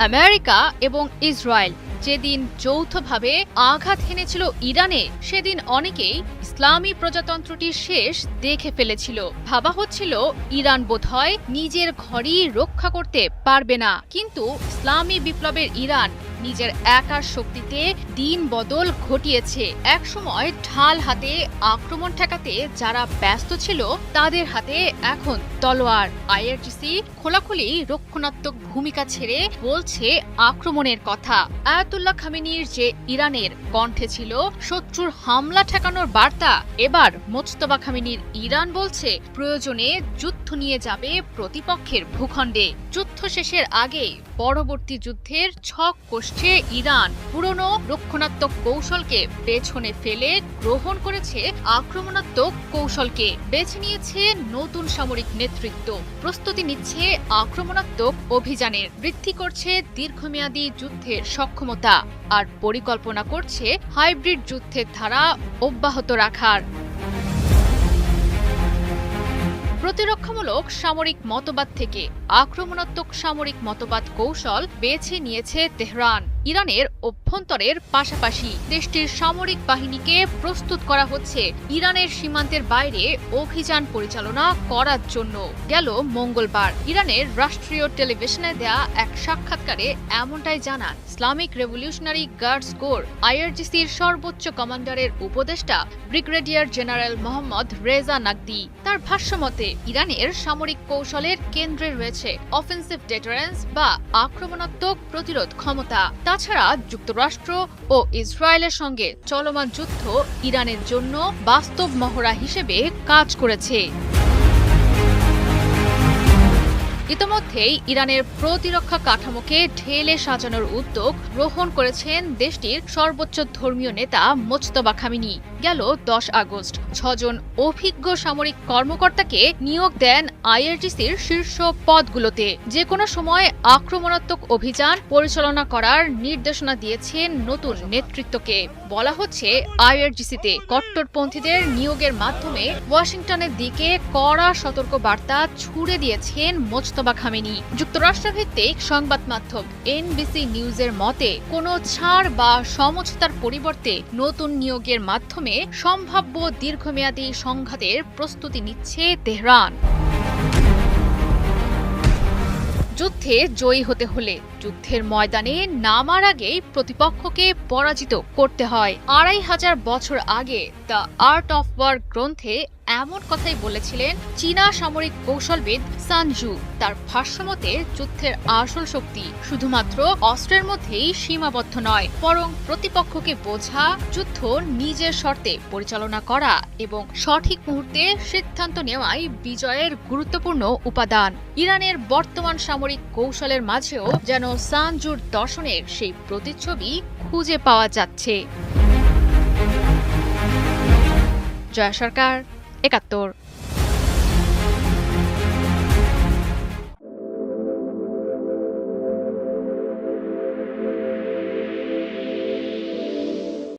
America এবং Israel যেদিন যৌথভাবে আঘাত হেনেছিল ইরানে, সেদিন অনেকেই ইসলামী প্রজাতন্ত্রটির শেষ দেখে ফেলেছিল। ভাবা হচ্ছিল ইরান বোধহয় নিজের ঘরই রক্ষা করতে পারবে না। কিন্তু ইসলামী বিপ্লবের ইরান নিজের একার শক্তিতে দিন বদল ঘটিয়েছে। একসময় ঢাল হাতে আক্রমণ ঠেকাতে যারা ব্যস্ত ছিল, তাদের হাতে এখন তলোয়ার। আইআরজিসি খোলাখুলি রক্ষণাত্মক ভূমিকা ছেড়ে বলছে আক্রমণের কথা। আয়াতুল্লাহ খামেনির যে ইরানের কণ্ঠে ছিল শত্রুর হামলা ঠেকানোর বার্তা, এবার মোজতবা খামেনির ইরান বলছে প্রয়োজনে যুদ্ধ নিয়ে যাবে প্রতিপক্ষের ভূখণ্ডে। যুদ্ধ শেষের আগে পরবর্তী যুদ্ধের ছক কষছে ইরান। পুরনো রক্ষণাত্মক কৌশলকে পেছনে ফেলে গ্রহণ করেছে আক্রমণাত্মক কৌশলকে। বেছে নিয়েছে নতুন সামরিক নেতৃত্ব, প্রস্তুতি নিচ্ছে আক্রমণাত্মক অভিযানের, বৃদ্ধি করছে দীর্ঘমেয়াদী যুদ্ধের সক্ষমতা আর পরিকল্পনা করছে হাইব্রিড যুদ্ধের ধারা অব্যাহত রাখার। প্রতিরক্ষামূলক সামরিক মতবাদ থেকে আক্রমণাত্মক সামরিক মতবাদ কৌশল বেছে নিয়েছে তেহরান। ইরানের অভ্যন্তরের পাশাপাশি দেশটির সামরিক বাহিনীকে প্রস্তুত করা হচ্ছে ইরানের সীমান্তের বাইরে অভিযান পরিচালনা করার জন্য। গেল মঙ্গলবার ইরানের রাষ্ট্রীয় টেলিভিশনে দেয়া এক সাক্ষাৎকারে এমনটাই জানান ইসলামিক রেভলিউশনারি গার্ডস কোর আইআরজিসির সর্বোচ্চ কমান্ডারের উপদেষ্টা brigadier general Mohammad Reza Naqdi. তার ভাষ্যমতে ইরানের সামরিক কৌশলের কেন্দ্রে রয়েছে অফেন্সিভ ডেটারেন্স বা আক্রমণাত্মক প্রতিরোধ ক্ষমতা। তাছাড়া যুক্তরাষ্ট্র ও ইসরায়েলের সঙ্গে চলমান যুদ্ধ ইরানের জন্য বাস্তব মহড়া হিসেবে কাজ করেছে। ইতোমধ্যেই ইরানের প্রতিরক্ষা কাঠামোকে ঢেলে সাজানোর উদ্যোগ গ্রহণ করেছেন দেশটির সর্বোচ্চ ধর্মীয় নেতা মোজতবা খামেনি। গেল 10 আগস্ট 6 জন অভিজ্ঞ সামরিক কর্মকর্তাকে নিয়োগ দেন আইআরজিসির শীর্ষ পদগুলোতে। যে কোনো সময় আক্রমণাত্মক অভিযান পরিচালনা করার নির্দেশনা দিয়েছেন নতুন নেতৃত্বকে। বলা হচ্ছে আইআরজিসিতে কট্টরপন্থীদের নিয়োগের মাধ্যমে ওয়াশিংটনের দিকে কড়া সতর্ক বার্তা ছুড়ে দিয়েছেন মোজতবা খামেনি। যুক্তরাষ্ট্রভিত্তিক সংবাদ মাধ্যম এনবিসি নিউজের মতে, কোনো ছাড় বা সমঝোতার পরিবর্তে নতুন নিয়োগের মাধ্যমে সম্ভাব্য দীর্ঘমেয়াদী সংঘাতের প্রস্তুতি নিচ্ছে তেহরান। যুদ্ধে জয়ী হতে হলে যুদ্ধের ময়দানে নামার আগেই প্রতিপক্ষকে পরাজিত করতে হয়। 2500 বছর আগে দ্য আর্ট অফ ওয়ার গ্রন্থে এমন কথাই বলেছিলেন চীনা সামরিক কৌশলবিদ সান জু। তার ভাষ্যমতে যুদ্ধের আসল শক্তি শুধুমাত্র অস্ত্রের মধ্যেই সীমাবদ্ধ নয়, বরং প্রতিপক্ষকে বোঝা, যুদ্ধ নিজের শর্তে পরিচালনা করা এবং সঠিক মুহূর্তে সিদ্ধান্ত নেওয়াই বিজয়ের গুরুত্বপূর্ণ উপাদান। ইরানের বর্তমান সামরিক কৌশলের মাঝেও যেন সান জুর দর্শনের সেই প্রতিচ্ছবি খুঁজে পাওয়া যাচ্ছে। জয়া সরকার, ৭১।